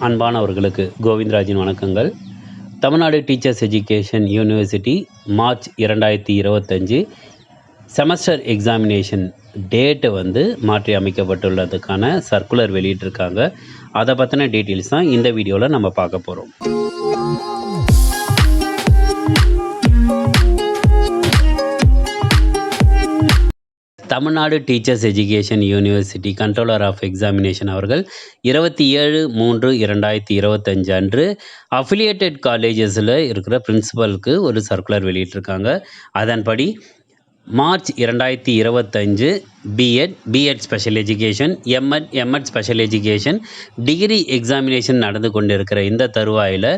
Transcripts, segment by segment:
அன்பானவர்களுக்கு கோவிந்தராஜின் வணக்கங்கள். Tamil Nadu teachers education university March 2025 semester examination date மாற்றி அமைக்கப்பட்டுள்ளதுக்கான circular வெளியிட்டிருக்காங்க. அதை பற்றின டீட்டெயில்ஸ் தான் இந்த வீடியோவில் நம்ம பார்க்க போகிறோம். Tamil Nadu teachers education university controller of examination அவர்கள் 27/3/2025 அன்று அஃபிலியேட்டட் காலேஜஸில் இருக்கிற பிரின்சிபலுக்கு ஒரு சர்க்குலர் வெளியிட்டிருக்காங்க. அதன்படி March 2025 BEd special education, MEd special education degree examination நடந்து கொண்டிருக்கிற இந்த தருவாயில்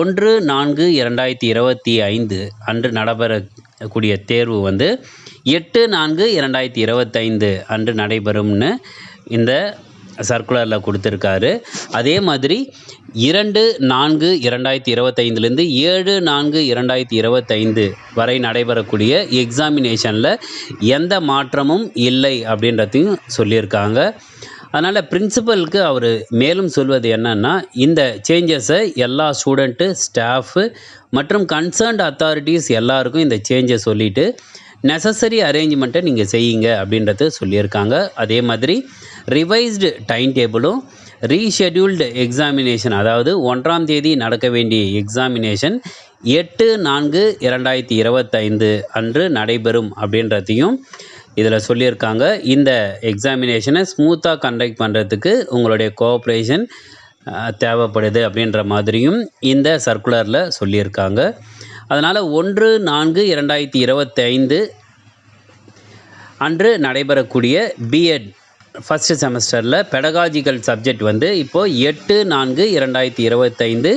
1/4/2025 அன்று நடைபெறக்கூடிய தேர்வு 8/4/2025 அன்று நடைபெறும்னு இந்த சர்க்குலரில் கொடுத்துருக்காரு. அதே மாதிரி 2/4/2025 7/4/2025 வரை நடைபெறக்கூடிய எக்ஸாமினேஷனில் எந்த மாற்றமும் இல்லை அப்படின்றதையும் சொல்லியிருக்காங்க. அதனால் பிரின்சிபலுக்கு அவர் மேலும் சொல்வது என்னன்னா, இந்த சேஞ்சஸை எல்லா ஸ்டூடெண்ட்டு, ஸ்டாஃபு மற்றும் கன்சர்ன்ட் அத்தாரிட்டிஸ் எல்லாருக்கும் இந்த சேஞ்சை சொல்லிவிட்டு நெசசரி அரேஞ்ச்மெண்ட்டை நீங்கள் செய்யுங்க அப்படின்றது சொல்லியிருக்காங்க. அதே மாதிரி ரிவைஸ்டு டைம் டேபிளும் ரீஷெட்யூல்டு எக்ஸாமினேஷன், அதாவது 1ஆம் தேதி நடக்க வேண்டிய எக்ஸாமினேஷன் 8/4/2025 அன்று நடைபெறும் அப்படின்றதையும் இதில் சொல்லியிருக்காங்க. இந்த எக்ஸாமினேஷனை ஸ்மூத்தாக கண்டக்ட் பண்ணுறதுக்கு உங்களுடைய கோஆப்ரேஷன் தேவைப்படுது அப்படின்ற மாதிரியும் இந்த சர்க்குலரில் சொல்லியிருக்காங்க. அதனால் 1/4/2025 அன்று நடைபெறக்கூடிய பிஎட் ஃபஸ்ட்டு செமஸ்டரில் பெடகாஜிக்கல் சப்ஜெக்ட் இப்போது 8/4/2025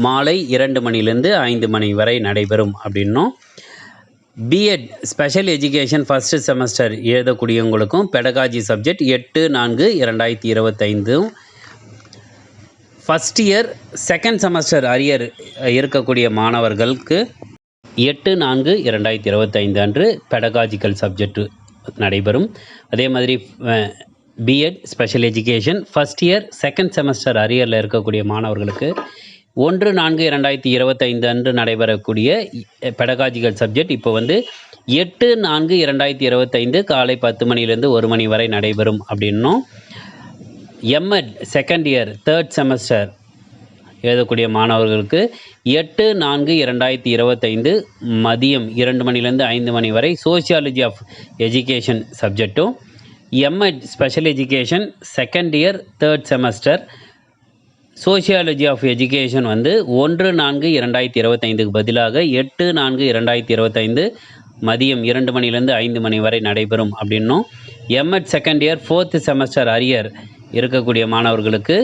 மாலை 2 மணிலேருந்து 5 மணி வரை நடைபெறும் அப்படின்னும், BEd special education first semester எழுதக்கூடியவங்களுக்கும் pedagogy subject 8/4/2025 first year second semester arrear இருக்கக்கூடிய மாணவர்களுக்கு 8/4/2025 அன்று பெடகாஜிக்கல் சப்ஜெக்ட் நடைபெறும். அதே மாதிரி BEd special education first year second semester அரியரில் இருக்கக்கூடிய மாணவர்களுக்கு 1/4/2025 அன்று நடைபெறக்கூடிய பெடகாஜிக்கல் சப்ஜெக்ட் இப்போ 8/4/2025 காலை 10 மணிலேருந்து 1 மணி வரை நடைபெறும் அப்படின்னும், MEd second year third semester எழுதக்கூடிய மாணவர்களுக்கு 8/4/2025 மதியம் 2 மணிலேருந்து 5 மணி வரை சோஷியாலஜி ஆஃப் எஜுகேஷன் சப்ஜெக்டும், MEd special education second year third semester sociology of education 1/4/2025 பதிலாக 8/4/2025 மதியம் 2 மணிலேருந்து 5 மணி வரை நடைபெறும் அப்படின்னும், MEd second year fourth semester arrear இருக்கக்கூடிய மாணவர்களுக்கு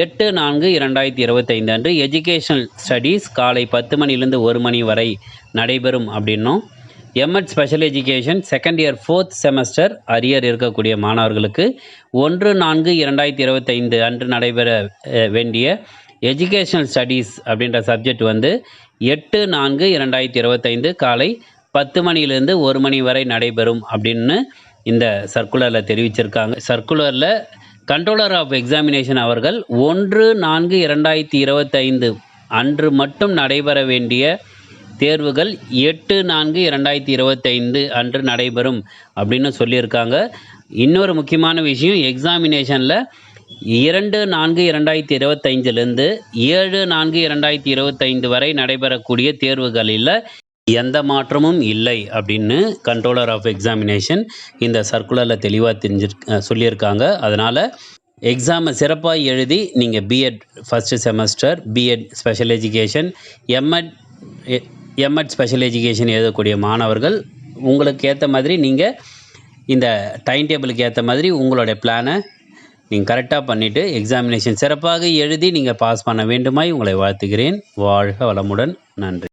8/4/2025 அன்று எஜுகேஷனல் ஸ்டடீஸ் காலை 10 மணிலேருந்து 1 மணி வரை நடைபெறும் அப்படின்னும், MEd special education second year fourth semester arrear இருக்கக்கூடிய மாணவர்களுக்கு 1/4/2025 அன்று நடைபெற வேண்டிய எஜுகேஷனல் ஸ்டடீஸ் அப்படின்ற சப்ஜெக்ட் 8/4/2025 காலை 10 மணிலேருந்து 1 மணி வரை நடைபெறும் அப்படின்னு இந்த சர்க்குலரில் தெரிவிச்சிருக்காங்க. சர்க்குலரில் கண்ட்ரோலர் ஆஃப் எக்ஸாமினேஷன் அவர்கள் 1/4/2025 அன்று மட்டும் நடைபெற வேண்டிய தேர்வுகள் 8/4/2025 அன்று நடைபெறும் அப்படின்னு சொல்லியிருக்காங்க. இன்னொரு முக்கியமான விஷயம், எக்ஸாமினேஷனில் 2/4/2025 7/4/2025 வரை நடைபெறக்கூடிய தேர்வுகளில் எந்த மாற்றமும் இல்லை அப்படின்னு கண்ட்ரோலர் ஆஃப் எக்ஸாமினேஷன் இந்த சர்க்குலரில் தெளிவாக சொல்லியிருக்காங்க. அதனால் எக்ஸாமை சிறப்பாக எழுதி நீங்கள் BEd first semester, BEd special education, MEd special education எழுதக்கூடிய மாணவர்கள் உங்களுக்கு ஏற்ற மாதிரி நீங்கள் இந்த டைம் டேபிளுக்கு ஏற்ற மாதிரி உங்களுடைய பிளானை நீங்கள் கரெக்டாக பண்ணிவிட்டு எக்ஸாமினேஷன் சிறப்பாக எழுதி நீங்கள் பாஸ் பண்ண வேண்டுமாய் உங்களை வாழ்த்துகிறேன். வாழ்க வளமுடன். நன்றி.